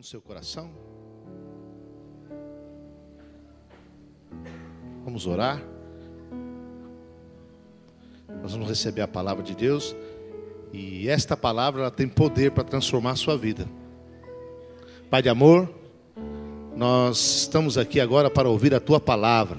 seu coração? Vamos orar. Nós vamos receber a palavra de Deus. E esta palavra ela tem poder para transformar a sua vida. Pai de amor, nós estamos aqui agora para ouvir a tua palavra.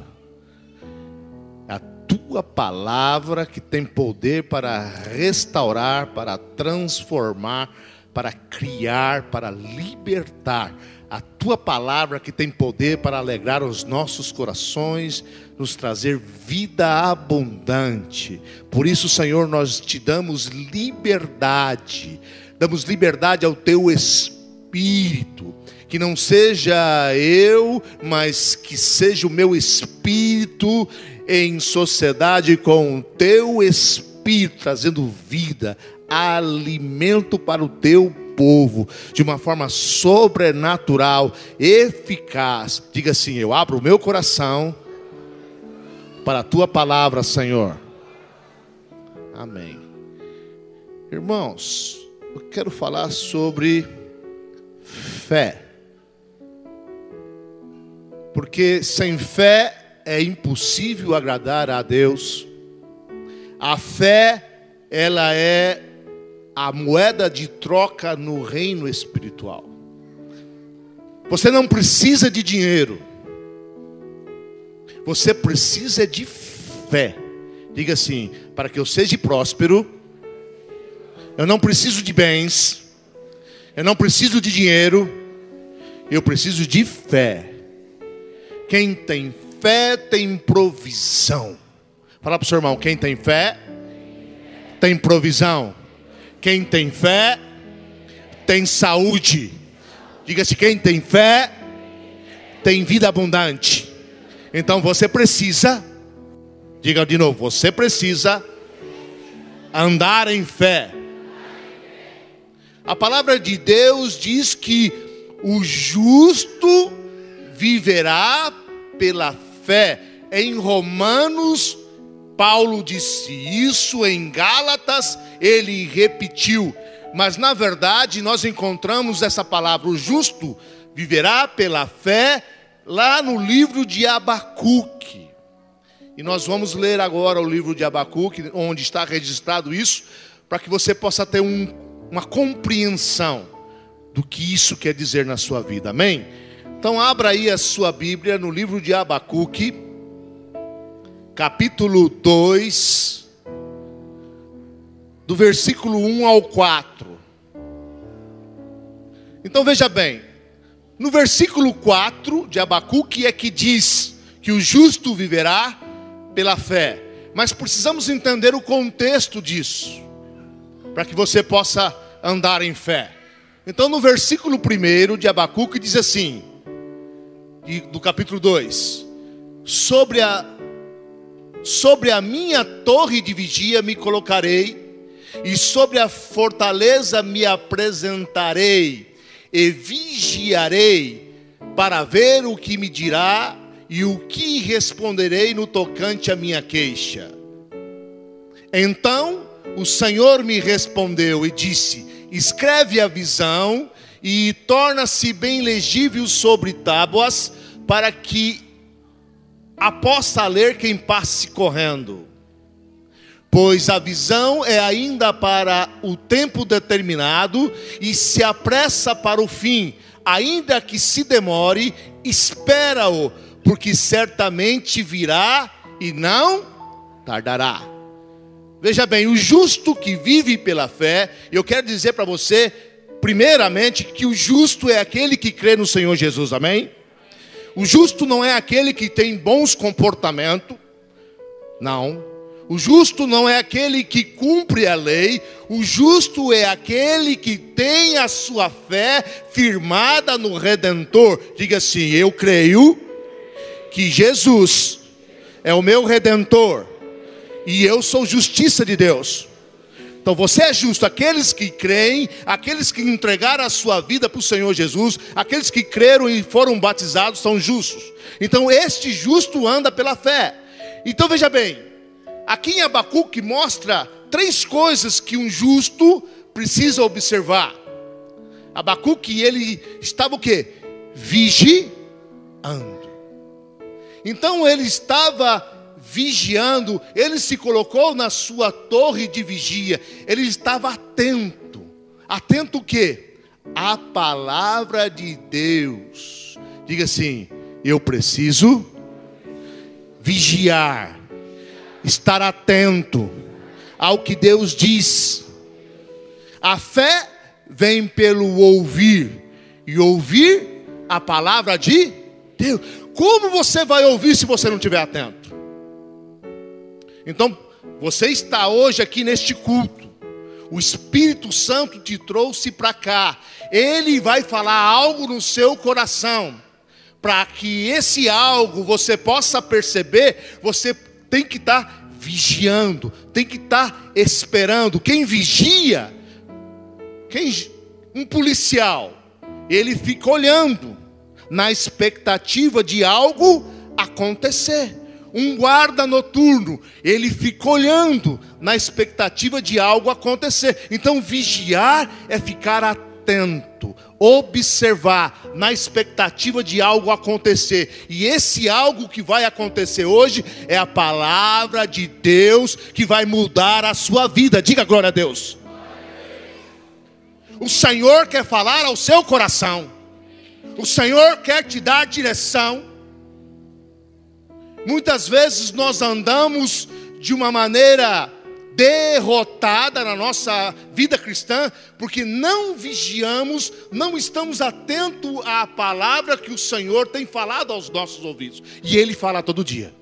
A tua palavra que tem poder para restaurar, para transformar, para criar, para libertar. A tua palavra que tem poder para alegrar os nossos corações, nos trazer vida abundante. Por isso, Senhor, nós te damos liberdade. Damos liberdade ao teu Espírito. Que não seja eu, mas que seja o meu Espírito em sociedade com o teu Espírito, trazendo vida, alimento para o teu povo, de uma forma sobrenatural, eficaz. Diga assim: eu abro o meu coração para a tua palavra, Senhor. Amém. Irmãos, eu quero falar sobre fé. Porque sem fé é impossível agradar a Deus. A fé, ela é a moeda de troca no reino espiritual. Você não precisa de dinheiro. Você precisa de fé. Diga assim: para que eu seja próspero, eu não preciso de bens, eu não preciso de dinheiro, eu preciso de fé. Quem tem fé tem provisão. Fala para o seu irmão: quem tem fé tem provisão. Quem tem fé tem saúde. Diga-se: quem tem fé tem vida abundante. Então você precisa, diga de novo, você precisa andar em fé. A palavra de Deus diz que o justo viverá pela fé. Em Romanos, Paulo disse isso, em Gálatas ele repetiu. Mas na verdade nós encontramos essa palavra, o justo viverá pela fé, lá no livro de Abacuque. E nós vamos ler agora o livro de Abacuque, onde está registrado isso, para que você possa ter uma compreensão do que isso quer dizer na sua vida, amém? Então abra aí a sua Bíblia no livro de Abacuque, capítulo 2, do versículo 1 ao 4. Então veja bem, no versículo 4 de Abacuque é que diz que o justo viverá pela fé. Mas precisamos entender o contexto disso, para que você possa andar em fé. Então no versículo 1 de Abacuque diz assim, do capítulo 2: sobre a minha torre de vigia me colocarei, e sobre a fortaleza me apresentarei, e vigiarei para ver o que me dirá e o que responderei no tocante à minha queixa. Então o Senhor me respondeu e disse: escreve a visão e torna-se bem legível sobre tábuas, para que a possa ler quem passe correndo. Pois a visão é ainda para o tempo determinado, e se apressa para o fim. Ainda que se demore, espera-o, porque certamente virá e não tardará. Veja bem, o justo que vive pela fé, eu quero dizer para você, primeiramente, que o justo é aquele que crê no Senhor Jesus, amém? O justo não é aquele que tem bons comportamentos, não. O justo não é aquele que cumpre a lei. O justo é aquele que tem a sua fé firmada no Redentor. Diga assim: eu creio que Jesus é o meu Redentor, e eu sou justiça de Deus. Então você é justo. Aqueles que creem, aqueles que entregaram a sua vida para o Senhor Jesus, aqueles que creram e foram batizados são justos. Então este justo anda pela fé. Então veja bem, aqui em Abacuque mostra 3 coisas que um justo precisa observar. Abacuque, ele estava o quê? Vigiando. Então ele estava vigiando, ele se colocou na sua torre de vigia, ele estava atento. Atento o quê? A palavra de Deus. Diga assim: eu preciso vigiar, estar atento ao que Deus diz. A fé vem pelo ouvir, e ouvir a palavra de Deus. Como você vai ouvir se você não estiver atento? Então, você está hoje aqui neste culto, o Espírito Santo te trouxe para cá, ele vai falar algo no seu coração. Para que esse algo você possa perceber, você tem que estar vigiando, tem que estar esperando. Quem vigia, um policial, ele fica olhando, na expectativa de algo acontecer. Um guarda noturno, ele fica olhando, na expectativa de algo acontecer. Então vigiar é ficar atento, observar, na expectativa de algo acontecer. E esse algo que vai acontecer hoje é a palavra de Deus que vai mudar a sua vida. Diga glória a Deus. O Senhor quer falar ao seu coração. O Senhor quer te dar direção. Muitas vezes nós andamos de uma maneira derrotada na nossa vida cristã, porque não vigiamos, não estamos atentos à palavra que o Senhor tem falado aos nossos ouvidos. E Ele fala todo dia.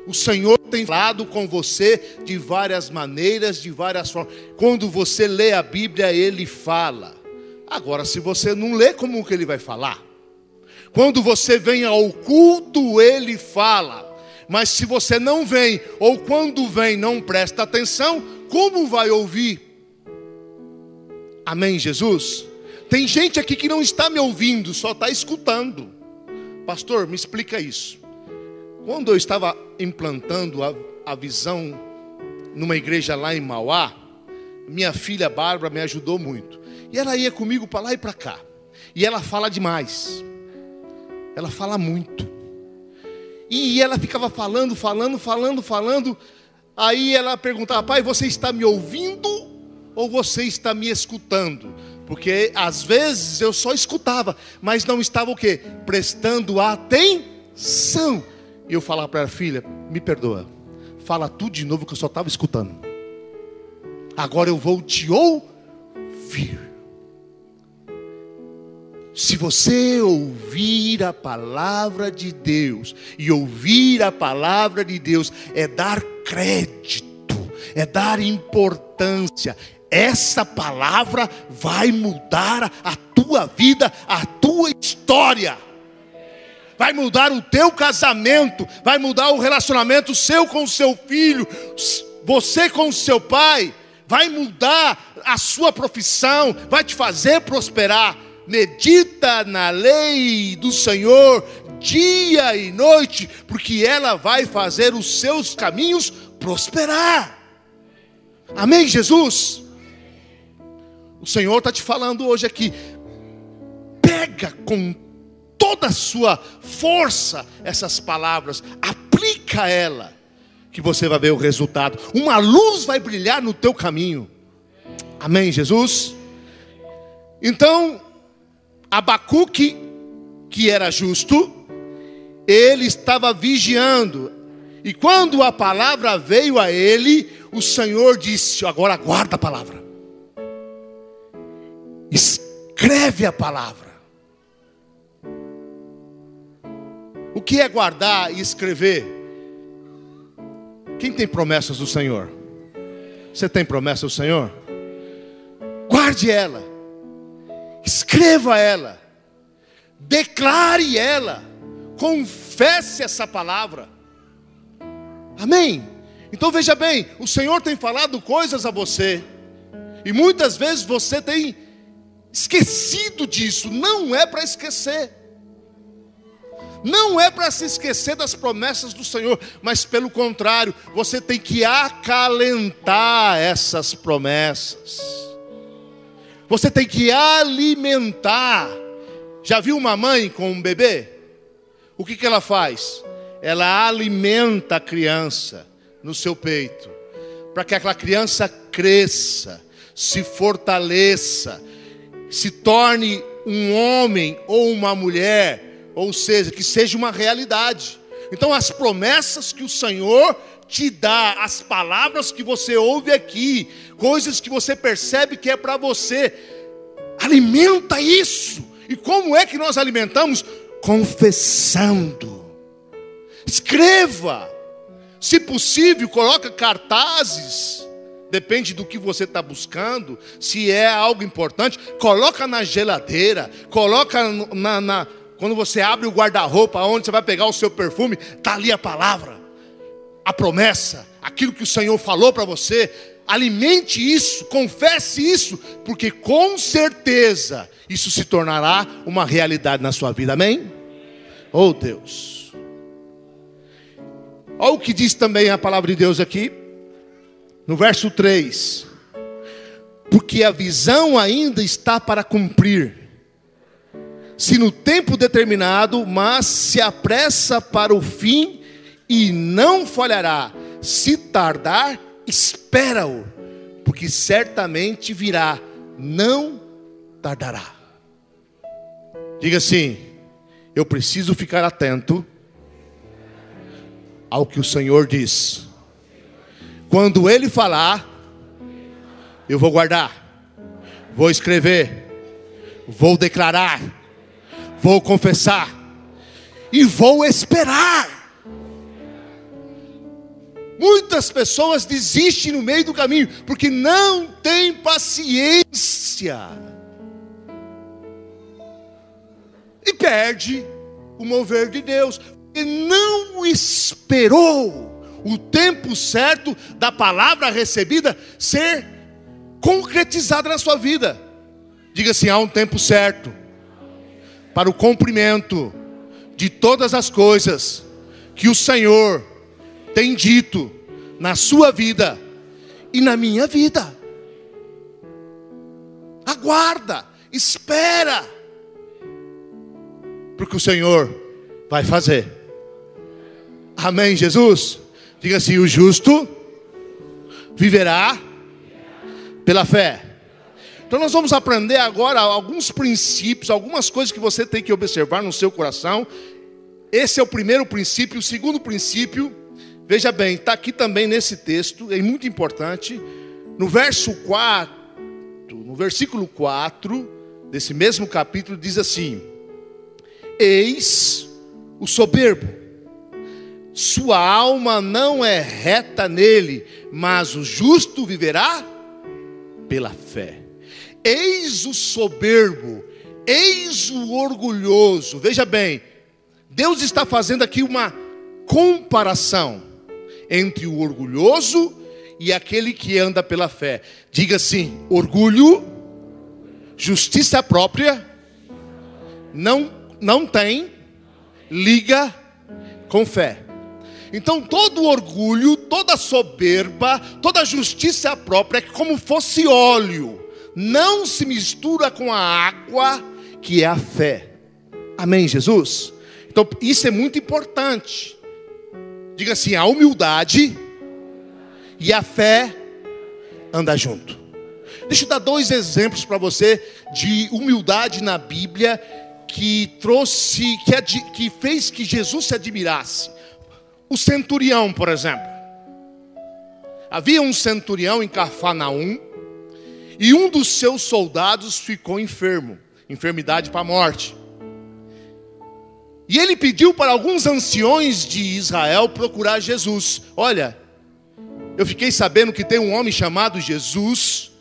O Senhor tem falado com você de várias maneiras, de várias formas. Quando você lê a Bíblia, Ele fala. Agora, se você não lê, como que Ele vai falar? Quando você vem ao culto, Ele fala. Mas se você não vem, ou quando vem não presta atenção, como vai ouvir? Amém, Jesus? Tem gente aqui que não está me ouvindo, só está escutando. Pastor, me explica isso. Quando eu estava implantando a visão numa igreja lá em Mauá, minha filha Bárbara me ajudou muito. E ela ia comigo para lá e para cá. E ela fala demais. Ela fala muito. E ela ficava falando. Aí ela perguntava: pai, você está me ouvindo ou você está me escutando? Porque às vezes eu só escutava, mas não estava o quê? Prestando atenção. E eu falava para ela: filha, me perdoa, fala tudo de novo que eu só estava escutando. Agora eu vou te ouvir. Se você ouvir a palavra de Deus, e ouvir a palavra de Deus é dar crédito, é dar importância. Essa palavra vai mudar a tua vida, a tua história. Vai mudar o teu casamento, vai mudar o relacionamento seu com o seu filho, você com o seu pai, vai mudar a sua profissão, vai te fazer prosperar. Medita na lei do Senhor dia e noite, porque ela vai fazer os seus caminhos prosperar. Amém, Jesus? O Senhor está te falando hoje aqui. Pega com toda a sua força essas palavras, aplica ela, que você vai ver o resultado. Uma luz vai brilhar no teu caminho. Amém, Jesus? Então, Abacuque, que era justo, ele estava vigiando. E quando a palavra veio a ele, o Senhor disse: agora guarda a palavra. Escreve a palavra. O que é guardar e escrever? Quem tem promessas do Senhor? Você tem promessa do Senhor? Guarde ela. Escreva ela, declare ela, confesse essa palavra. Amém? Então veja bem, o Senhor tem falado coisas a você, e muitas vezes você tem esquecido disso. Não é para esquecer, não é para se esquecer das promessas do Senhor, mas pelo contrário, você tem que acalentar essas promessas. Você tem que alimentar. Já viu uma mãe com um bebê? O que ela faz? Ela alimenta a criança no seu peito, para que aquela criança cresça, se fortaleça, se torne um homem ou uma mulher, ou seja, que seja uma realidade. Então as promessas que o Senhor te dá, as palavras que você ouve aqui, coisas que você percebe que é para você, alimenta isso. E como é que nós alimentamos? Confessando. Escreva. Se possível, coloca cartazes. Depende do que você está buscando. Se é algo importante, coloca na geladeira. Coloca quando você abre o guarda-roupa, onde você vai pegar o seu perfume, está ali a palavra, a promessa, aquilo que o Senhor falou para você. Alimente isso, confesse isso, porque com certeza isso se tornará uma realidade na sua vida, amém? Oh Deus. Olha o que diz também a palavra de Deus aqui, no verso 3. Porque a visão ainda está para cumprir, se no tempo determinado, mas se apressa para o fim e não falhará. Se tardar, espera-o, porque certamente virá, não tardará. Diga assim: eu preciso ficar atento ao que o Senhor diz. Quando Ele falar, eu vou guardar, vou escrever, vou declarar, vou confessar e vou esperar. Muitas pessoas desistem no meio do caminho, porque não tem paciência. E perde o mover de Deus, porque não esperou o tempo certo da palavra recebida ser concretizada na sua vida. Diga assim: há um tempo certo para o cumprimento de todas as coisas que o Senhor tem dito na sua vida e na minha vida. Aguarda, espera, porque o Senhor vai fazer. Amém, Jesus? Diga assim: o justo viverá pela fé. Então nós vamos aprender agora alguns princípios, algumas coisas que você tem que observar no seu coração. Esse é o primeiro princípio. O segundo princípio, veja bem, está aqui também nesse texto, é muito importante. No verso 4, no versículo 4 desse mesmo capítulo, diz assim: eis o soberbo, sua alma não é reta nele, mas o justo viverá pela fé. Eis o soberbo, eis o orgulhoso. Veja bem, Deus está fazendo aqui uma comparação entre o orgulhoso e aquele que anda pela fé. Diga assim: orgulho, justiça própria, não tem liga com fé. Então todo orgulho, toda soberba, toda justiça própria é como fosse óleo, não se mistura com a água que é a fé. Amém, Jesus? Então isso é muito importante. Diga assim: a humildade e a fé andam junto. Deixa eu dar 2 exemplos para você de humildade na Bíblia que fez que Jesus se admirasse. O centurião, por exemplo. Havia um centurião em Cafarnaum e um dos seus soldados ficou enfermo, enfermidade para a morte. E ele pediu para alguns anciões de Israel procurar Jesus. Olha, eu fiquei sabendo que tem um homem chamado Jesus,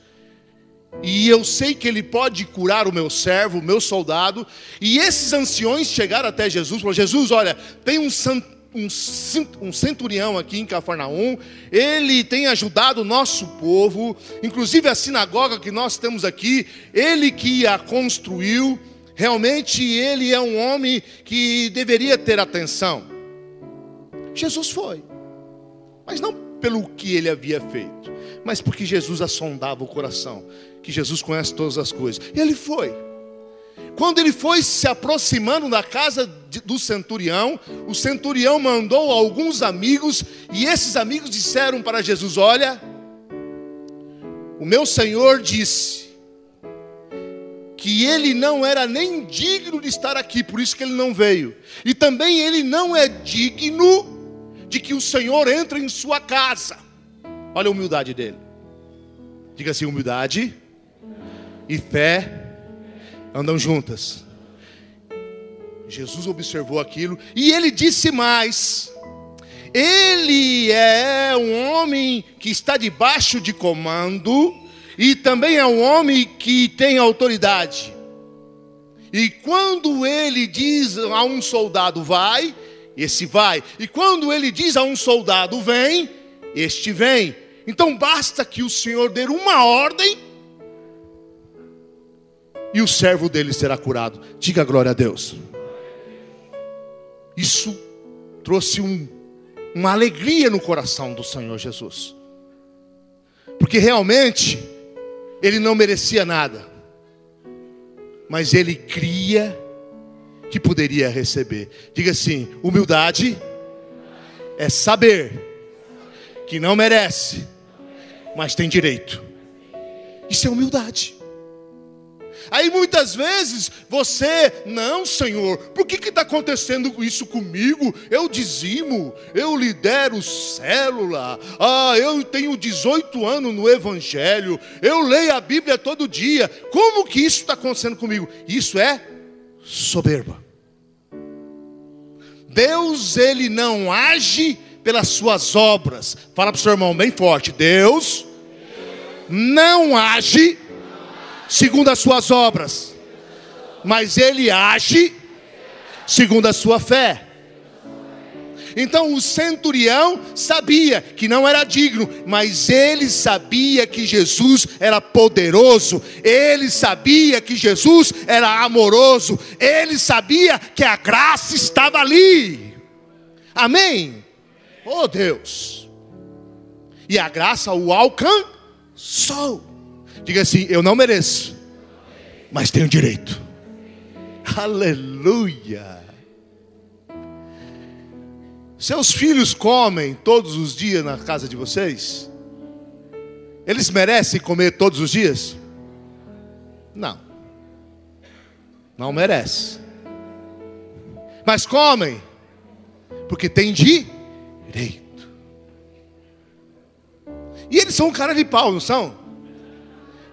e eu sei que ele pode curar o meu servo, o meu soldado. E esses anciões chegaram até Jesus e falaram: Jesus, olha, tem um centurião aqui em Cafarnaum, ele tem ajudado o nosso povo, inclusive a sinagoga que nós temos aqui, ele que a construiu. Realmente ele é um homem que deveria ter atenção. Jesus foi, mas não pelo que ele havia feito, mas porque Jesus assondava o coração, que Jesus conhece todas as coisas. E ele foi. Quando ele foi se aproximando da casa do centurião, o centurião mandou alguns amigos, e esses amigos disseram para Jesus: olha, o meu Senhor disse que ele não era nem digno de estar aqui, por isso que ele não veio. E também ele não é digno de que o Senhor entre em sua casa. Olha a humildade dele. Diga assim: humildade e fé andam juntas. Jesus observou aquilo e ele disse mais: ele é um homem que está debaixo de comando, e também é um homem que tem autoridade. E quando ele diz a um soldado vai, esse vai. E quando ele diz a um soldado vem, este vem. Então basta que o Senhor dê uma ordem e o servo dele será curado. Diga glória a Deus. Isso trouxe uma alegria no coração do Senhor Jesus, porque realmente ele não merecia nada, mas ele cria que poderia receber. Diga assim: humildade é saber que não merece, mas tem direito. Isso é humildade. Aí muitas vezes você: não, Senhor, por que está acontecendo isso comigo? Eu dizimo, eu lidero célula, eu tenho 18 anos no Evangelho, eu leio a Bíblia todo dia, como que isso está acontecendo comigo? Isso é soberba. Deus, ele não age pelas suas obras. Fala para o seu irmão bem forte: Deus não age segundo as suas obras, mas ele age segundo a sua fé. Então o centurião sabia que não era digno, mas ele sabia que Jesus era poderoso, ele sabia que Jesus era amoroso, ele sabia que a graça estava ali. Amém? Oh Deus! E a graça o alcançou. Diga assim: eu não mereço, mas tenho direito. Aleluia. Seus filhos comem todos os dias na casa de vocês? Eles merecem comer todos os dias? Não. Não merece. Mas comem porque tem direito. E eles são um cara de pau, não são?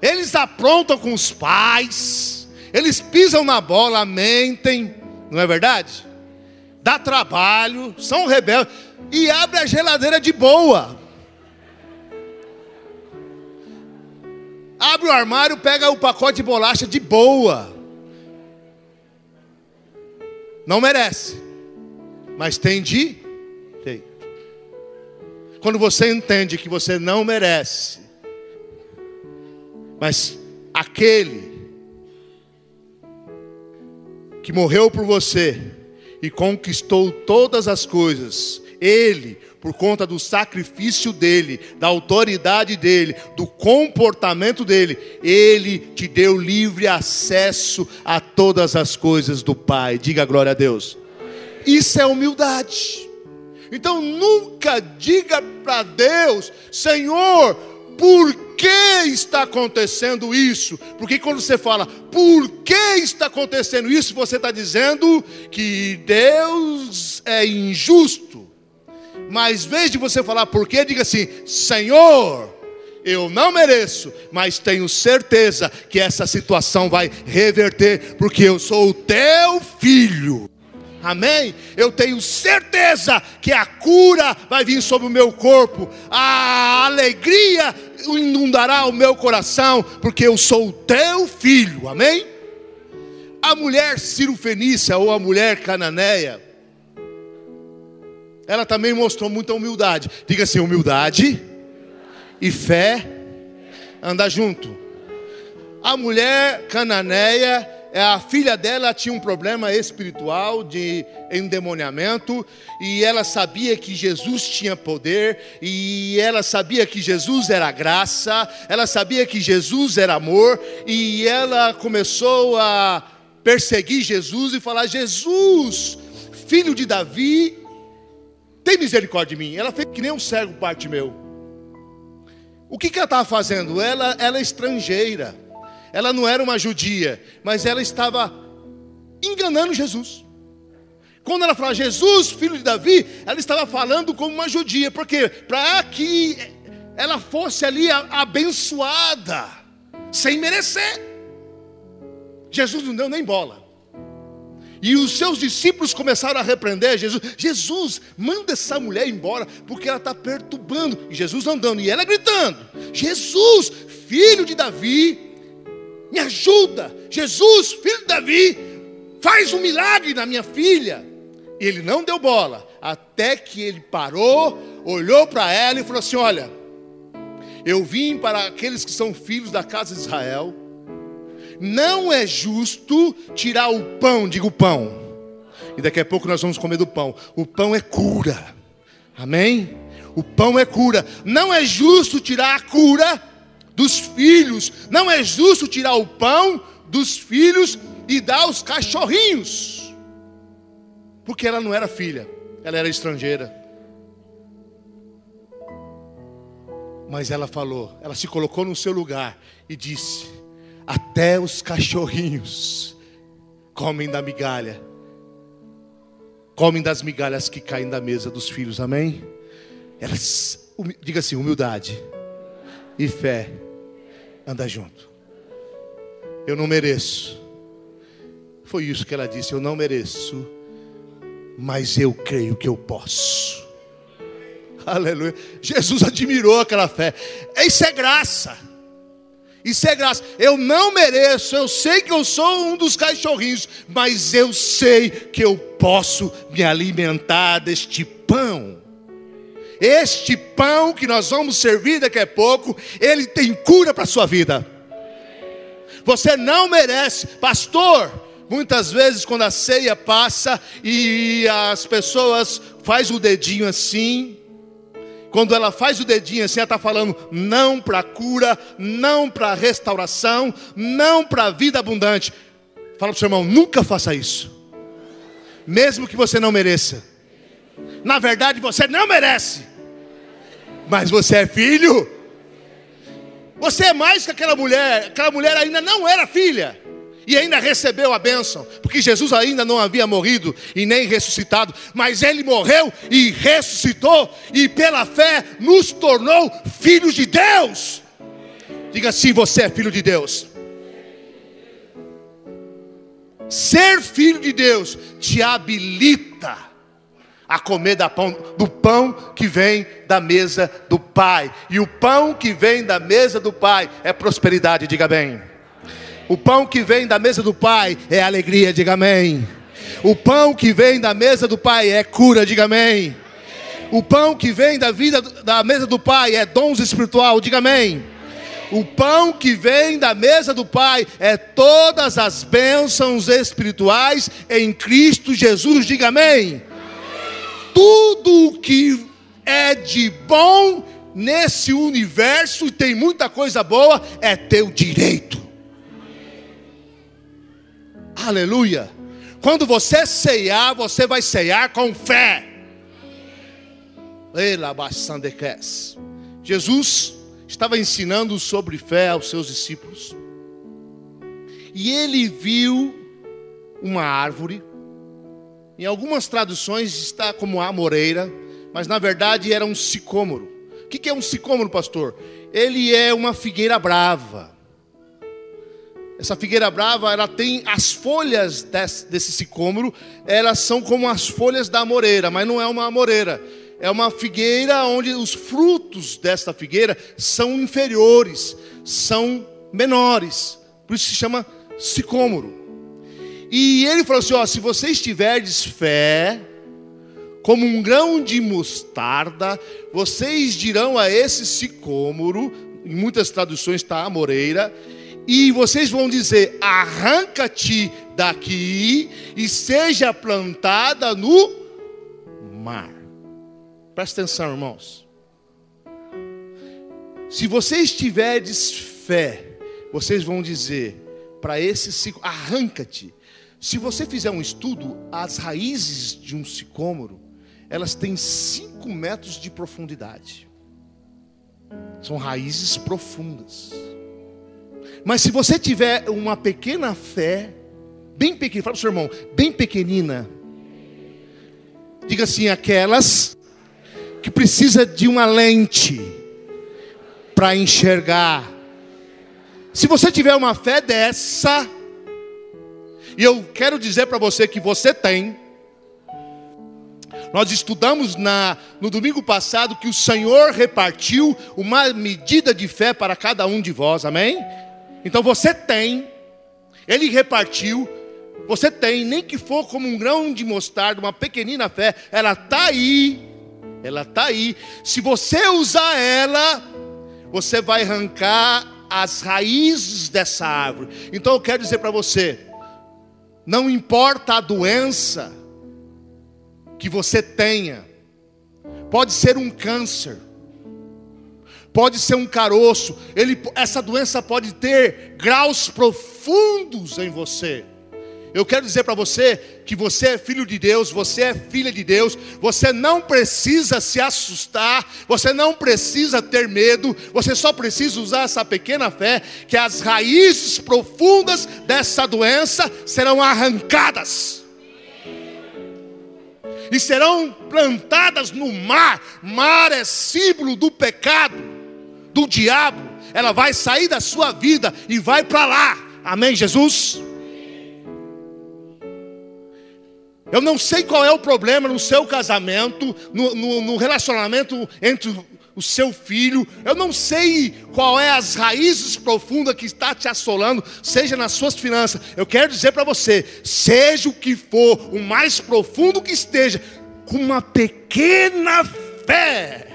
Eles aprontam com os pais, eles pisam na bola, mentem, não é verdade? Dá trabalho, são rebeldes, e abre a geladeira de boa. Abre o armário, pega o pacote de bolacha de boa. Não merece, mas tem direito. Quando você entende que você não merece, mas aquele que morreu por você e conquistou todas as coisas, ele, por conta do sacrifício dele, da autoridade dele, do comportamento dele, ele te deu livre acesso a todas as coisas do Pai. Diga glória a Deus. Isso é humildade. Então nunca diga para Deus: Senhor, por que está acontecendo isso? Porque quando você fala por que está acontecendo isso, você está dizendo que Deus é injusto. Mas em vez de você falar por quê, diga assim: Senhor, eu não mereço, mas tenho certeza que essa situação vai reverter, porque eu sou o teu filho. Amém? Eu tenho certeza que a cura vai vir sobre o meu corpo, a alegria inundará o meu coração, porque eu sou o teu filho. Amém? A mulher cirofenícia ou a mulher cananeia, ela também mostrou muita humildade. Diga assim: humildade e fé andam junto. A mulher cananeia, a filha dela tinha um problema espiritual de endemoniamento, e ela sabia que Jesus tinha poder, e ela sabia que Jesus era graça, ela sabia que Jesus era amor, e ela começou a perseguir Jesus e falar: Jesus, filho de Davi, tem misericórdia de mim. Ela fez que nem um cego Bartimeu. O que ela estava fazendo? Ela é estrangeira. Ela não era uma judia, mas ela estava enganando Jesus. Quando ela falava Jesus, filho de Davi, ela estava falando como uma judia. Por quê? Para que ela fosse ali abençoada, sem merecer. Jesus não deu nem bola. E os seus discípulos começaram a repreender Jesus. Jesus, manda essa mulher embora, porque ela está perturbando. E Jesus andando, e ela gritando: Jesus, filho de Davi, me ajuda. Jesus, filho de Davi, faz um milagre na minha filha. E ele não deu bola, até que ele parou, olhou para ela e falou assim: olha, eu vim para aqueles que são filhos da casa de Israel. Não é justo tirar o pão, diga o pão. E daqui a pouco nós vamos comer do pão. O pão é cura. Amém? O pão é cura. Não é justo tirar a cura dos filhos. Não é justo tirar o pão dos filhos e dar aos cachorrinhos. Porque ela não era filha, ela era estrangeira. Mas ela falou, ela se colocou no seu lugar e disse: até os cachorrinhos comem da migalha, comem das migalhas que caem da mesa dos filhos. Amém? Elas, diga assim, humildade e fé anda junto. Eu não mereço. Foi isso que ela disse: eu não mereço, mas eu creio que eu posso. Aleluia. Jesus admirou aquela fé. Isso é graça. Isso é graça. Eu não mereço, eu sei que eu sou um dos cachorrinhos, mas eu sei que eu posso me alimentar deste pão. Este pão que nós vamos servir daqui a pouco, ele tem cura para a sua vida. Você não merece, pastor. Muitas vezes quando a ceia passa e as pessoas fazem o dedinho assim, quando ela faz o dedinho assim, ela está falando não para cura, não para restauração, não para vida abundante. Fala para o seu irmão: nunca faça isso, mesmo que você não mereça. Na verdade você não merece, mas você é filho. Você é mais que aquela mulher ainda não era filha e ainda recebeu a bênção, porque Jesus ainda não havia morrido e nem ressuscitado, mas Ele morreu e ressuscitou, e pela fé nos tornou filhos de Deus. Diga assim: você é filho de Deus. Ser filho de Deus te habilita a comer do pão que vem da mesa do Pai. E o pão que vem da mesa do Pai é prosperidade, diga bem. O pão que vem da mesa do Pai é alegria, diga amém. O pão que vem da mesa do Pai é cura, diga amém. O pão que vem da mesa do Pai é dons espiritual, diga amém. O pão que vem da mesa do Pai é todas as bênçãos espirituais em Cristo Jesus, diga amém. Tudo o que é de bom nesse universo, e tem muita coisa boa, é teu direito. Aleluia. Quando você ceiar, você vai ceiar com fé. Jesus estava ensinando sobre fé aos seus discípulos, e ele viu uma árvore. Em algumas traduções está como amoreira, mas na verdade era um sicômoro. O que é um sicômoro, pastor? Ele é uma figueira brava. Essa figueira brava, ela tem as folhas desse sicômoro, elas são como as folhas da amoreira, mas não é uma amoreira. É uma figueira onde os frutos desta figueira são inferiores, são menores. Por isso se chama sicômoro. E ele falou assim: ó, se vocês tiverdes fé, como um grão de mostarda, vocês dirão a esse sicômoro, em muitas traduções está amoreira, E vocês vão dizer: arranca-te daqui e seja plantada no mar. Presta atenção, irmãos. Se vocês tiverdes fé, vocês vão dizer para esse ciclo: arranca-te. Se você fizer um estudo, as raízes de um sicômoro, elas têm 5 metros de profundidade. São raízes profundas. Mas se você tiver uma pequena fé, bem pequena, fala para o seu irmão, bem pequenina. Diga assim: aquelas que precisa de uma lente para enxergar. Se você tiver uma fé dessa, e eu quero dizer para você que você tem. Nós estudamos no domingo passado que o Senhor repartiu uma medida de fé para cada um de vós, amém? Então você tem, Ele repartiu, você tem, nem que for como um grão de mostarda, uma pequenina fé, ela está aí, se você usar ela, você vai arrancar as raízes dessa árvore. Então eu quero dizer para você, não importa a doença que você tenha, pode ser um câncer, pode ser um caroço, essa doença pode ter graus profundos em você. Eu quero dizer para você que você é filho de Deus, você é filha de Deus, você não precisa se assustar, você não precisa ter medo, você só precisa usar essa pequena fé, que as raízes profundas dessa doença serão arrancadas. E serão plantadas no mar. Mar é símbolo do pecado, do diabo. Ela vai sair da sua vida e vai para lá. Amém, Jesus? Eu não sei qual é o problema no seu casamento, no relacionamento entre o seu filho. Eu não sei qual é as raízes profundas que está te assolando, seja nas suas finanças. Eu quero dizer para você, seja o que for, o mais profundo que esteja, com uma pequena fé,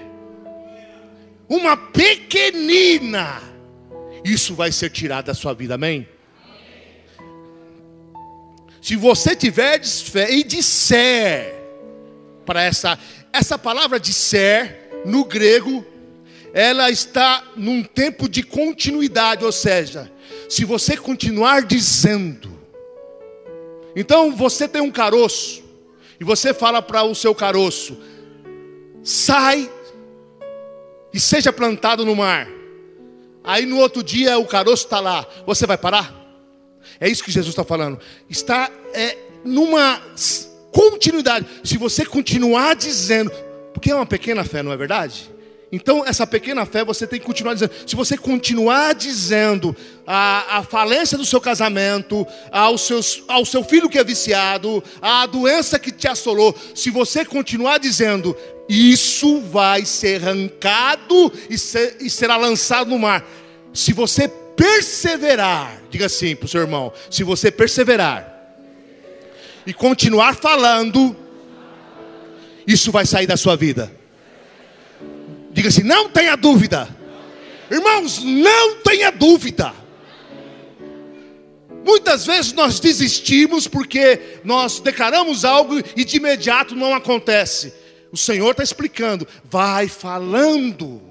uma pequenina, isso vai ser tirado da sua vida, amém? Se você tiver fé e disser, para essa palavra disser, no grego, ela está num tempo de continuidade, ou seja, se você continuar dizendo. Então você tem um caroço, e você fala para o seu caroço: sai e seja plantado no mar. Aí no outro dia o caroço está lá, você vai parar? É isso que Jesus está falando. Está numa continuidade. Se você continuar dizendo, porque é uma pequena fé, não é verdade? Então essa pequena fé você tem que continuar dizendo. Se você continuar dizendo a falência do seu casamento, ao seu filho que é viciado, a doença que te assolou, se você continuar dizendo, isso vai ser arrancado e será lançado no mar. Se você perseverar, diga assim para o seu irmão, se você perseverar e continuar falando, isso vai sair da sua vida. Diga assim: não tenha dúvida. Irmãos, não tenha dúvida. Muitas vezes nós desistimos porque nós declaramos algo e de imediato não acontece. O Senhor está explicando, vai falando,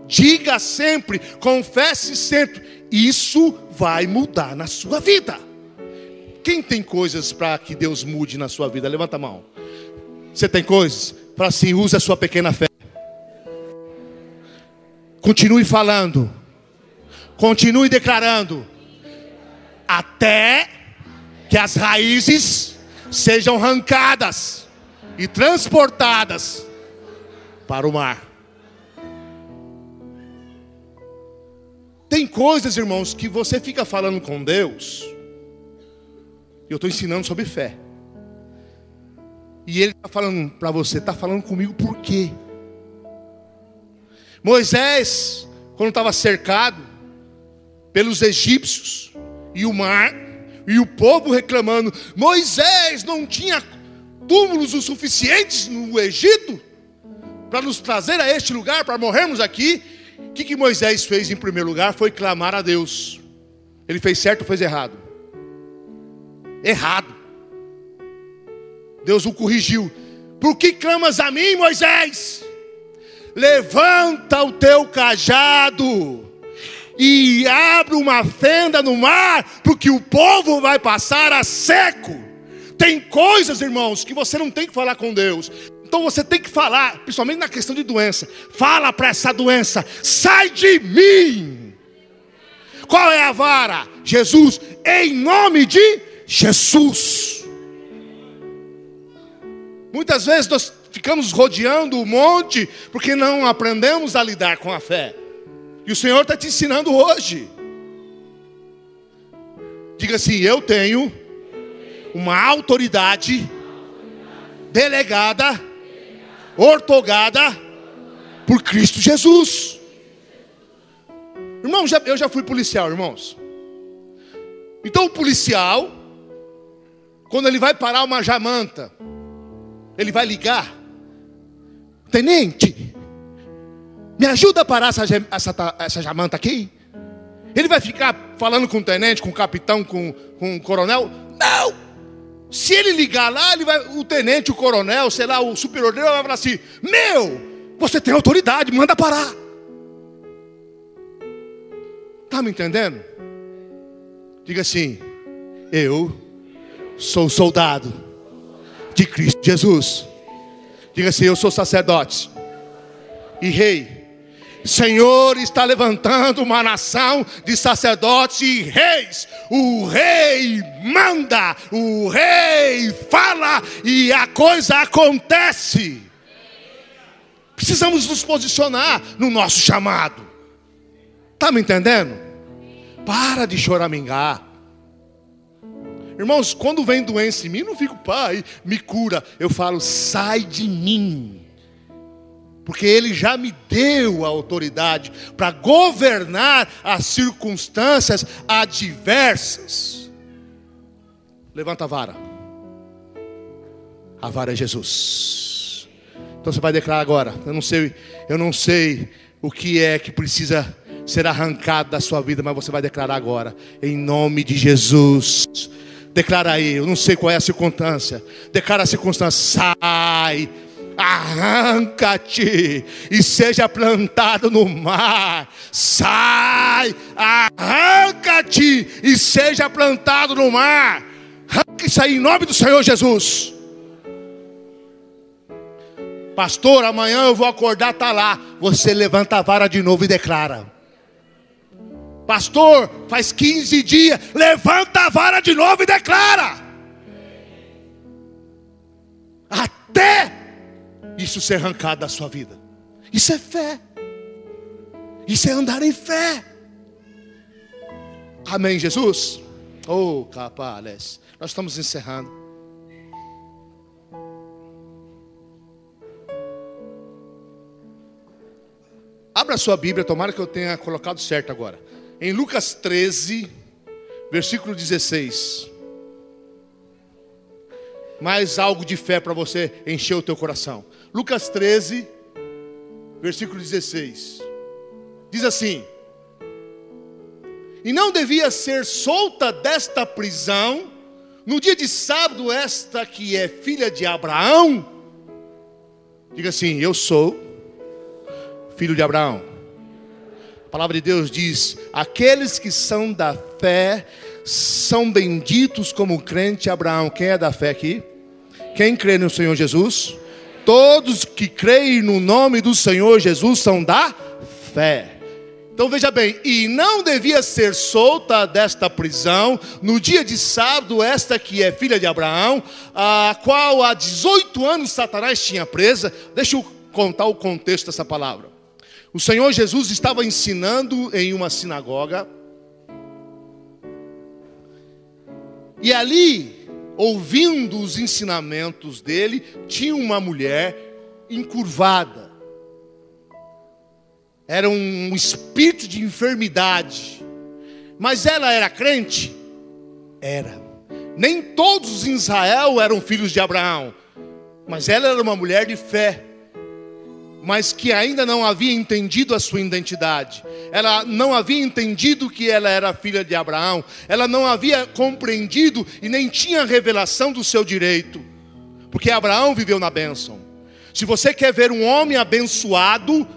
diga sempre, confesse sempre, isso vai mudar na sua vida. Quem tem coisas para que Deus mude na sua vida? Levanta a mão. Você tem coisas? Fala assim, usa a sua pequena fé. Continue falando, continue declarando, até que as raízes sejam arrancadas e transportadas para o mar. Tem coisas, irmãos, que você fica falando com Deus. Eu estou ensinando sobre fé. E Ele está falando para você, está falando comigo por quê? Moisés, quando estava cercado pelos egípcios e o mar, e o povo reclamando, Moisés, não tinha túmulos o suficientes no Egito para nos trazer a este lugar, para morrermos aqui. O que Moisés fez em primeiro lugar? Foi clamar a Deus. Ele fez certo ou fez errado? Errado. Deus o corrigiu. Por que clamas a mim, Moisés? Levanta o teu cajado e abre uma fenda no mar, porque o povo vai passar a seco. Tem coisas, irmãos, que você não tem que falar com Deus. Então você tem que falar, principalmente na questão de doença. Fala para essa doença: sai de mim. Qual é a vara? Jesus, em nome de Jesus. Muitas vezes nós ficamos rodeando o monte porque não aprendemos a lidar com a fé. E o Senhor está te ensinando hoje. Diga assim: eu tenho uma autoridade delegada, ortogada por Cristo Jesus. Irmão, eu já fui policial, irmãos. Então o policial, quando ele vai parar uma jamanta, ele vai ligar: tenente, me ajuda a parar essa jamanta aqui. Ele vai ficar falando com o tenente, com o capitão, com o coronel? Não! Se ele ligar lá, o tenente, o coronel, sei lá, o superior dele vai falar assim: você tem autoridade, manda parar. Está me entendendo? Diga assim: eu sou soldado de Cristo Jesus. Diga assim: eu sou sacerdote e rei. Senhor está levantando uma nação de sacerdotes e reis. O rei manda, o rei fala e a coisa acontece. Precisamos nos posicionar no nosso chamado. Está me entendendo? Para de choramingar. Irmãos, quando vem doença em mim, eu não fico: pai, me cura. Eu falo: sai de mim. Porque Ele já me deu a autoridade para governar as circunstâncias adversas. Levanta a vara. A vara é Jesus. Então você vai declarar agora: eu não sei o que é que precisa ser arrancado da sua vida, mas você vai declarar agora, em nome de Jesus. Declara aí: eu não sei qual é a circunstância. Declara a circunstância: sai, arranca-te e seja plantado no mar. Sai, arranca-te e seja plantado no mar. Arranca isso aí em nome do Senhor Jesus. Pastor, amanhã eu vou acordar, está lá. Você levanta a vara de novo e declara. Pastor, faz 15 dias. Levanta a vara de novo e declara. Até isso ser arrancado da sua vida. Isso é fé. Isso é andar em fé. Amém, Jesus? Oh, capaz. Nós estamos encerrando. Abra a sua Bíblia, tomara que eu tenha colocado certo agora. Em Lucas 13, versículo 16. Mais algo de fé para você encher o teu coração. Lucas 13, versículo 16. Diz assim: e não devia ser solta desta prisão no dia de sábado esta que é filha de Abraão? Diga assim: eu sou filho de Abraão. A palavra de Deus diz: aqueles que são da fé são benditos como o crente Abraão. Quem é da fé aqui? Quem crê no Senhor Jesus? Todos que creem no nome do Senhor Jesus são da fé. Então veja bem: e não devia ser solta desta prisão no dia de sábado esta que é filha de Abraão, a qual há 18 anos Satanás tinha presa. Deixa eu contar o contexto dessa palavra. O Senhor Jesus estava ensinando em uma sinagoga. E ali, ouvindo os ensinamentos dele, tinha uma mulher encurvada. Era um espírito de enfermidade. Mas ela era crente? Era. Nem todos em Israel eram filhos de Abraão. Mas ela era uma mulher de fé, mas que ainda não havia entendido a sua identidade. ela não havia entendido que ela era filha de Abraão, ela não havia compreendido e nem tinha revelação do seu direito, porque Abraão viveu na bênção. Se você quer ver um homem abençoado,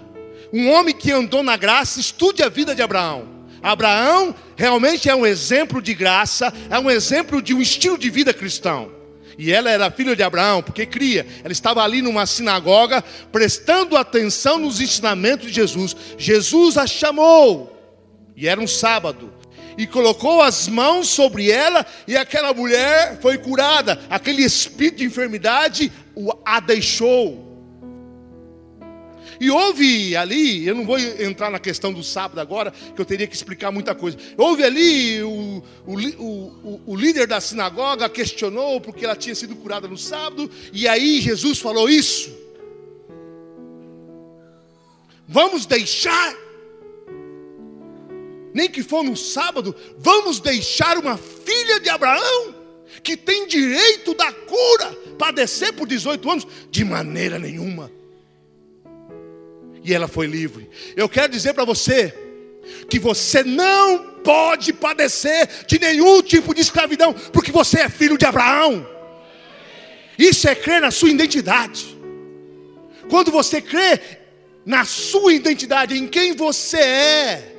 um homem que andou na graça, estude a vida de Abraão. Abraão realmente é um exemplo de graça, é um exemplo de um estilo de vida cristão. E ela era filha de Abraão, porque cria. Ela estava ali numa sinagoga, prestando atenção nos ensinamentos de Jesus. Jesus a chamou, e era um sábado, e colocou as mãos sobre ela, e aquela mulher foi curada. Aquele espírito de enfermidade a deixou. E houve ali, eu não vou entrar na questão do sábado agora, que eu teria que explicar muita coisa. Houve ali, o líder da sinagoga questionou, porque ela tinha sido curada no sábado. E aí Jesus falou isso: vamos deixar, nem que for no sábado, vamos deixar uma filha de Abraão, que tem direito da cura, padecer por 18 anos? De maneira nenhuma. E ela foi livre. Eu quero dizer para você que você não pode padecer de nenhum tipo de escravidão, porque você é filho de Abraão. Isso é crer na sua identidade. Quando você crê na sua identidade, em quem você é,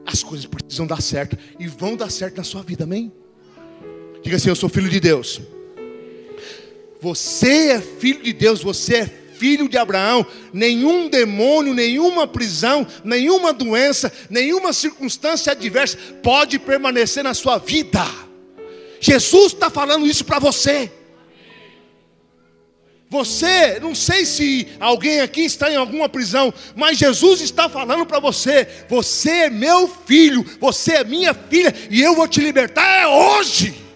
as coisas precisam dar certo, e vão dar certo na sua vida, amém? Diga assim: eu sou filho de Deus. Você é filho de Deus, você é filho de Abraão. Nenhum demônio, nenhuma prisão, nenhuma doença, nenhuma circunstância adversa pode permanecer na sua vida. Jesus está falando isso para você. Você, não sei se alguém aqui está em alguma prisão, mas Jesus está falando para você: você é meu filho, você é minha filha, e eu vou te libertar. É hoje.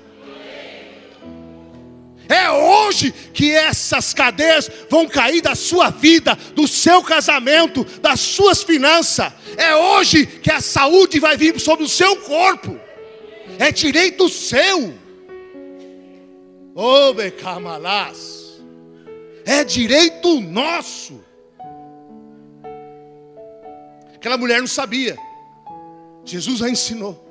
É hoje que essas cadeias vão cair da sua vida, do seu casamento, das suas finanças. É hoje que a saúde vai vir sobre o seu corpo. É direito seu. Ô becamalás, é direito nosso. Aquela mulher não sabia, Jesus a ensinou.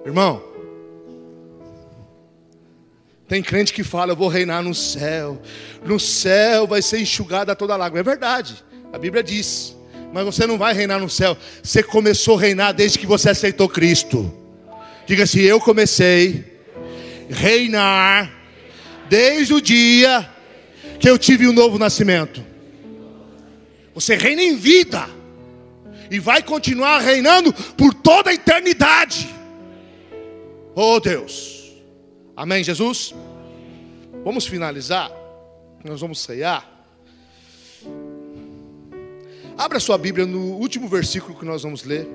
Irmão, tem crente que fala: eu vou reinar no céu vai ser enxugada toda a lágrima. É verdade, a Bíblia diz. Mas você não vai reinar no céu. Você começou a reinar desde que você aceitou Cristo. Diga assim: eu comecei a reinar desde o dia que eu tive um novo nascimento. Você reina em vida, e vai continuar reinando por toda a eternidade. Oh Deus, amém, Jesus? Vamos finalizar, nós vamos ceiar. Abra sua Bíblia no último versículo que nós vamos ler,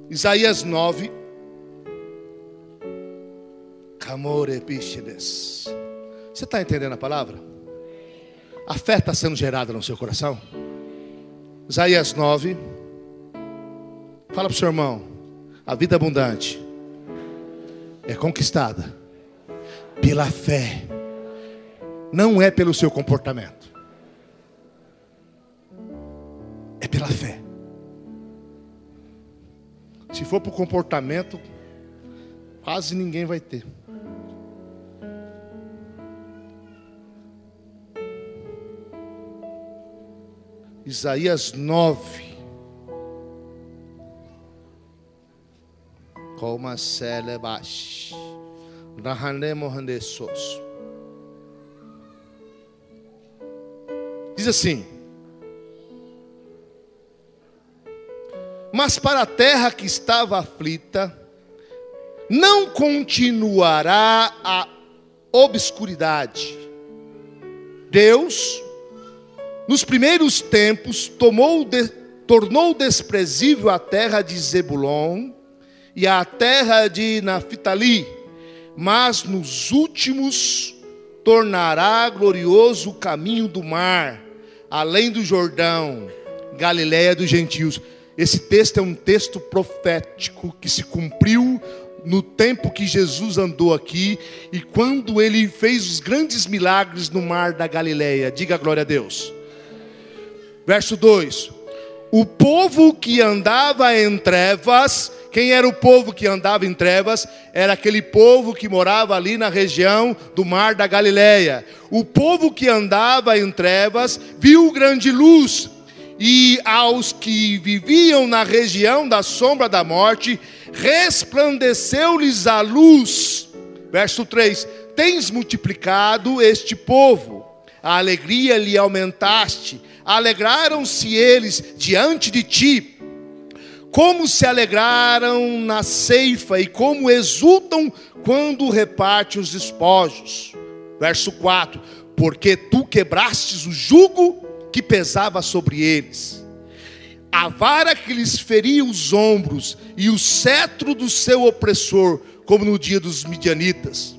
Isaías 9. Você está entendendo a palavra? A fé está sendo gerada no seu coração? Isaías 9. Fala para o seu irmão: a vida abundante é conquistada pela fé, não é pelo seu comportamento, é pela fé. Se for para o comportamento, quase ninguém vai ter. Isaías 9. Como celebash, diz assim: mas para a terra que estava aflita, não continuará a obscuridade. Deus, nos primeiros tempos, tornou desprezível a terra de Zebulon e a terra de Naftali, mas nos últimos tornará glorioso o caminho do mar, além do Jordão, Galiléia dos gentios. Esse texto é um texto profético que se cumpriu no tempo que Jesus andou aqui e quando ele fez os grandes milagres no mar da Galileia. Diga glória a Deus. Verso 2: o povo que andava em trevas. Quem era o povo que andava em trevas? Era aquele povo que morava ali na região do mar da Galileia. O povo que andava em trevas viu grande luz, e aos que viviam na região da sombra da morte, resplandeceu-lhes a luz. Verso 3: tens multiplicado este povo, a alegria lhe aumentaste, alegraram-se eles diante de ti, como se alegraram na ceifa e como exultam quando reparte os despojos. Verso 4: porque tu quebrastes o jugo que pesava sobre eles, a vara que lhes feria os ombros e o cetro do seu opressor, como no dia dos midianitas.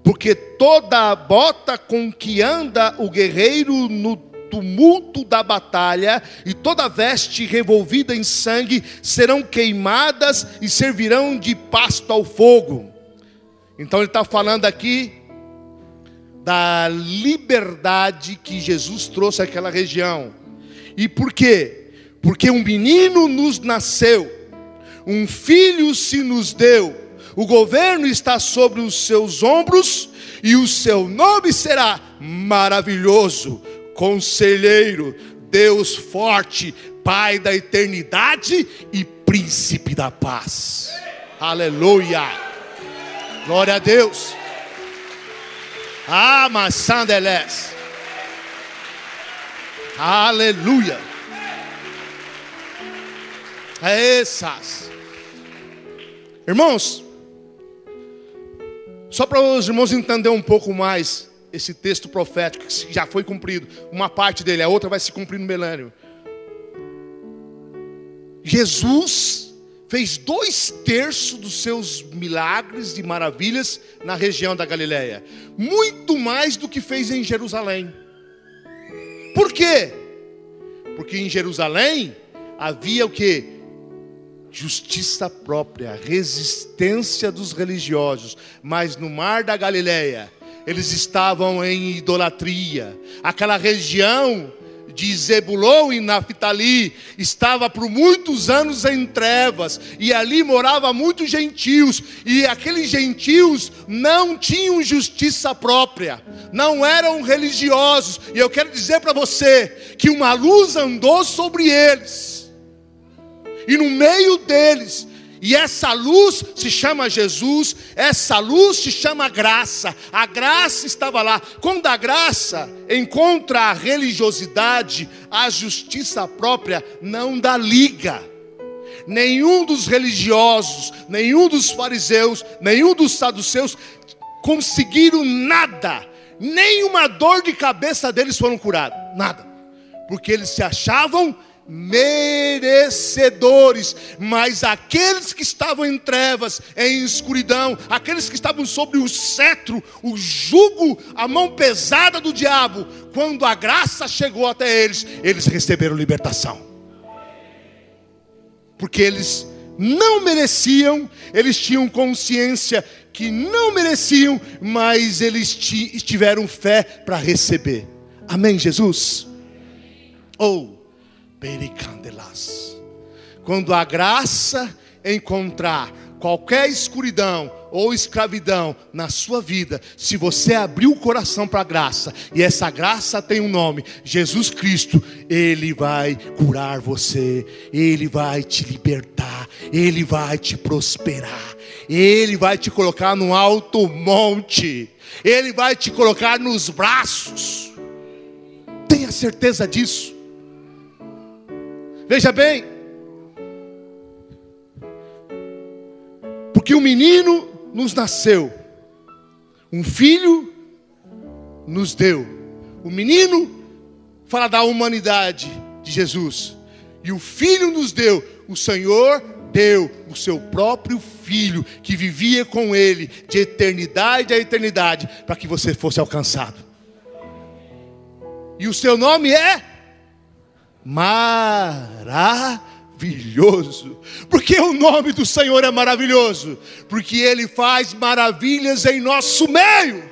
Porque toda a bota com que anda o guerreiro no tumulto da batalha e toda veste revolvida em sangue serão queimadas e servirão de pasto ao fogo. Então ele está falando aqui da liberdade que Jesus trouxe àquela região. E por quê? Porque um menino nos nasceu, um filho se nos deu, o governo está sobre os seus ombros, e o seu nome será Maravilhoso, Conselheiro, Deus Forte, Pai da Eternidade e Príncipe da Paz. Aleluia, glória a Deus. Sandeles. Aleluia. Essas. Irmãos, só para os irmãos entenderem um pouco mais esse texto profético que já foi cumprido, uma parte dele, a outra vai se cumprir no milênio. Jesus fez 2/3 dos seus milagres e maravilhas na região da Galileia, muito mais do que fez em Jerusalém. Por quê? Porque em Jerusalém havia o quê? Justiça própria, resistência dos religiosos. Mas no mar da Galileia eles estavam em idolatria. Aquela região de Zebulon e Naftali estava por muitos anos em trevas, e ali moravam muitos gentios, e aqueles gentios não tinham justiça própria, não eram religiosos. E eu quero dizer para você que uma luz andou sobre eles, e no meio deles, e essa luz se chama Jesus, essa luz se chama graça. A graça estava lá. Quando a graça encontra a religiosidade, a justiça própria não dá liga. Nenhum dos religiosos, nenhum dos fariseus, nenhum dos saduceus conseguiram nada. Nenhuma dor de cabeça deles foram curadas, nada. Porque eles se achavam merecedores. Mas aqueles que estavam em trevas, em escuridão, aqueles que estavam sobre o cetro, o jugo, a mão pesada do diabo, quando a graça chegou até eles, eles receberam libertação. Porque eles não mereciam, eles tinham consciência que não mereciam, mas eles tiveram fé para receber. Amém, Jesus? Pericandelas. Quando a graça encontrar qualquer escuridão ou escravidão na sua vida, se você abrir o coração para a graça, e essa graça tem um nome, Jesus Cristo, Ele vai curar você, Ele vai te libertar, Ele vai te prosperar, Ele vai te colocar no alto monte, Ele vai te colocar nos braços. Tenha certeza disso. Veja bem, porque um menino nos nasceu, um filho nos deu. O menino fala da humanidade de Jesus, e o filho nos deu. O Senhor deu o seu próprio filho, que vivia com ele de eternidade a eternidade, para que você fosse alcançado. E o seu nome é Maravilhoso. maravilhoso. Porque o nome do Senhor é maravilhoso, porque Ele faz maravilhas em nosso meio.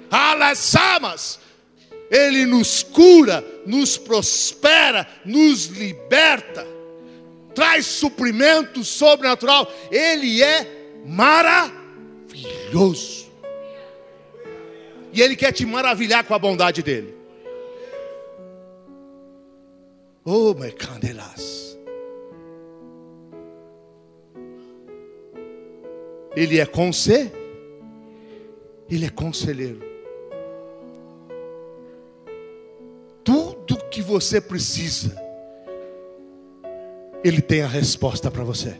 Alaçamas. Ele nos cura, nos prospera, nos liberta, traz suprimento sobrenatural. Ele é maravilhoso. E Ele quer te maravilhar com a bondade dEle. Oh, meu candelas. Ele é conselheiro. Tudo que você precisa, Ele tem a resposta para você.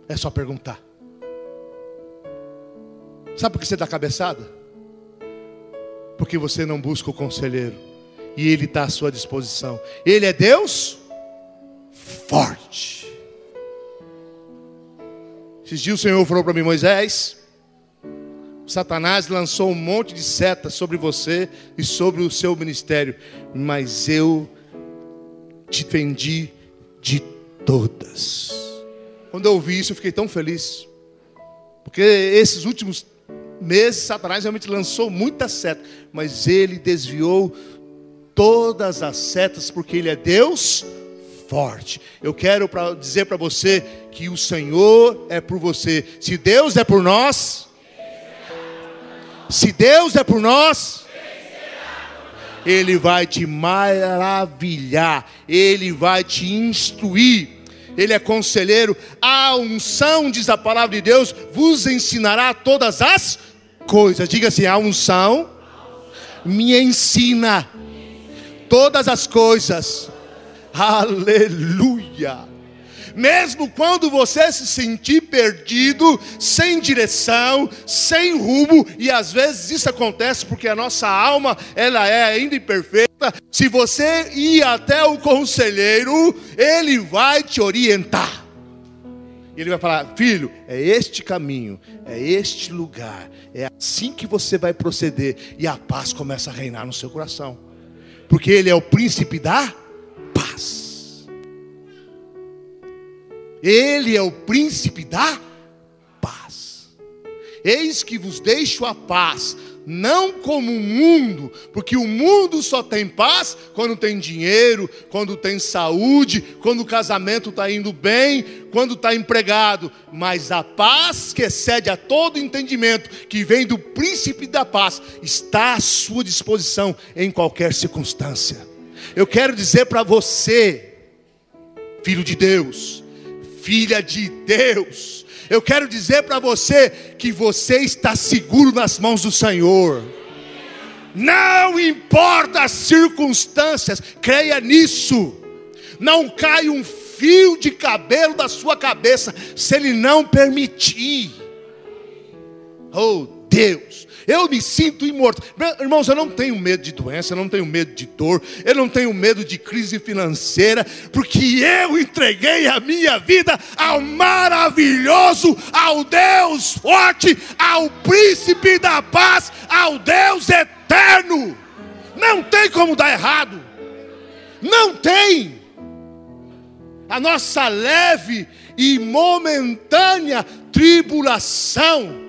É só perguntar. Sabe por que você dá cabeçada? Porque você não busca o conselheiro, e Ele está à sua disposição. Ele é Deus forte. Esses dias o Senhor falou para mim: Moisés, Satanás lançou um monte de setas sobre você e sobre o seu ministério, mas eu te defendi de todas. Quando eu ouvi isso, eu fiquei tão feliz, porque esses últimos meses Satanás realmente lançou muitas setas, mas Ele desviou todas as setas, porque Ele é Deus forte. Eu quero dizer para você que o Senhor é por você. Se Deus é por nós, Ele vai te maravilhar, Ele vai te instruir. Ele é conselheiro. A unção, diz a palavra de Deus, vos ensinará todas as coisas. Diga assim: a unção me ensina todas as coisas. Aleluia. Mesmo quando você se sentir perdido, sem direção, sem rumo, e às vezes isso acontece porque a nossa alma, ela é ainda imperfeita. Se você ir até o conselheiro, ele vai te orientar. Ele vai falar: filho, é este caminho, é este lugar, é assim que você vai proceder. E a paz começa a reinar no seu coração, porque Ele é o príncipe da paz. Ele é o príncipe da paz. Eis que vos deixo a paz, não como o mundo, porque o mundo só tem paz quando tem dinheiro, quando tem saúde, quando o casamento está indo bem, quando está empregado. Mas a paz que excede a todo entendimento, que vem do príncipe da paz, está à sua disposição em qualquer circunstância. Eu quero dizer para você, filho de Deus, filha de Deus, eu quero dizer para você que você está seguro nas mãos do Senhor. Não importa as circunstâncias, creia nisso. Não cai um fio de cabelo da sua cabeça se Ele não permitir. Oh Deus, eu me sinto imortal. Irmãos, eu não tenho medo de doença, eu não tenho medo de dor, eu não tenho medo de crise financeira, porque eu entreguei a minha vida ao maravilhoso, ao Deus forte, ao príncipe da paz, ao Deus eterno. Não tem como dar errado. Não tem. A nossa leve e momentânea tribulação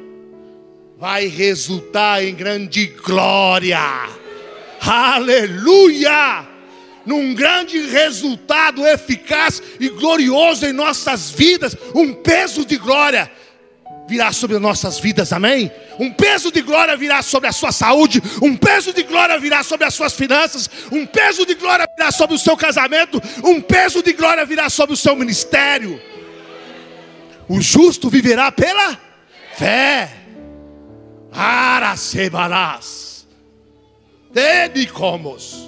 vai resultar em grande glória. Aleluia! Num grande resultado eficaz e glorioso em nossas vidas. Um peso de glória virá sobre as nossas vidas, amém? Um peso de glória virá sobre a sua saúde. Um peso de glória virá sobre as suas finanças. Um peso de glória virá sobre o seu casamento. Um peso de glória virá sobre o seu ministério. O justo viverá pela fé. Aracebalás, dedicomos.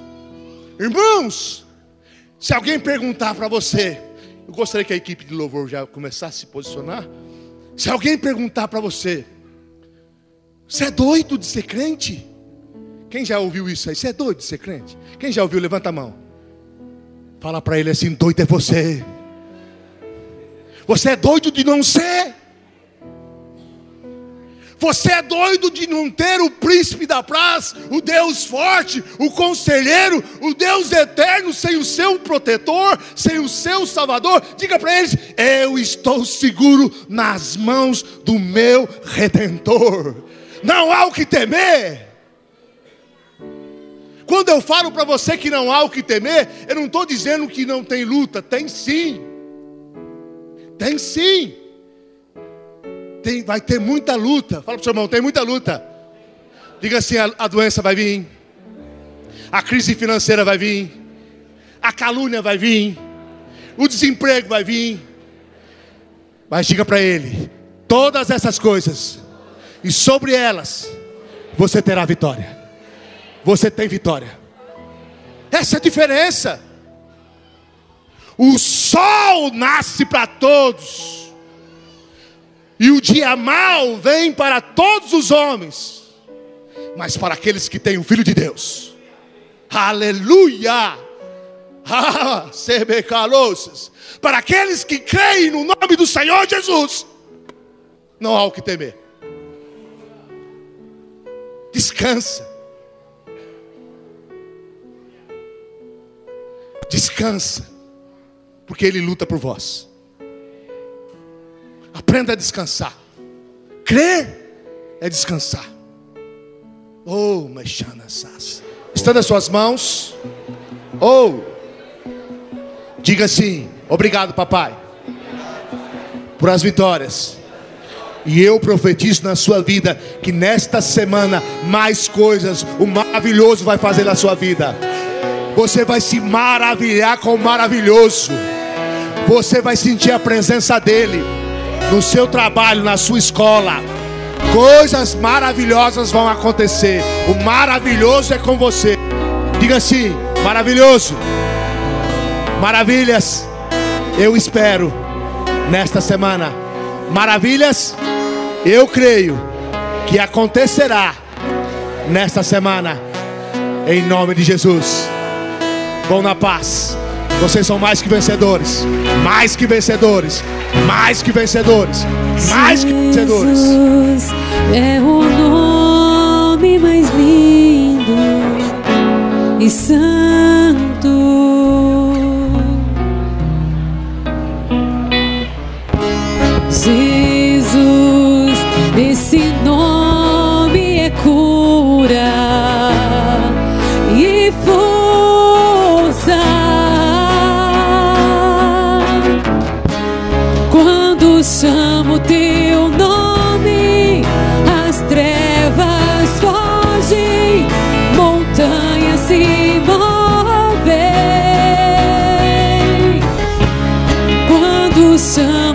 Irmãos, se alguém perguntar para você, eu gostaria que a equipe de louvor já começasse a se posicionar. Se alguém perguntar para você: você é doido de ser crente? Quem já ouviu isso aí? Você é doido de ser crente? Quem já ouviu? Levanta a mão. Fala para ele assim: doido é você. Você é doido de não ser. Você é doido de não ter o príncipe da paz, o Deus forte, o conselheiro, o Deus eterno, sem o seu protetor, sem o seu salvador? Diga para eles: eu estou seguro nas mãos do meu Redentor. Não há o que temer. Quando eu falo para você que não há o que temer, eu não estou dizendo que não tem luta. Tem sim. Tem sim. Vai ter muita luta. Fala para o seu irmão: tem muita luta. Diga assim: a doença vai vir, a crise financeira vai vir, a calúnia vai vir, o desemprego vai vir. Mas diga para ele: todas essas coisas, e sobre elas você terá vitória. Você tem vitória. Essa é a diferença. O sol nasce para todos, e o dia mau vem para todos os homens, mas para aqueles que têm o Filho de Deus. Aleluia! Para aqueles que creem no nome do Senhor Jesus, não há o que temer. Descansa. Descansa, porque Ele luta por vós. Aprenda a descansar. Crer é descansar. Oh, Mexanassas. Estenda as suas mãos. Oh, diga assim: obrigado, papai, por as vitórias. E eu profetizo na sua vida que nesta semana mais coisas, o maravilhoso vai fazer na sua vida. Você vai se maravilhar com o maravilhoso. Você vai sentir a presença dele no seu trabalho, na sua escola. Coisas maravilhosas vão acontecer. O maravilhoso é com você. Diga assim: maravilhoso, maravilhas eu espero nesta semana. Maravilhas eu creio que acontecerá nesta semana, em nome de Jesus. Vão na paz. Vocês são mais que vencedores. Mais que vencedores. Mais que vencedores. Mais que vencedores. Jesus é o nome mais lindo e santo. Jesus, esse nome é cura e força. Quando chamo teu nome, as trevas fogem, montanhas se movem. Quando chamo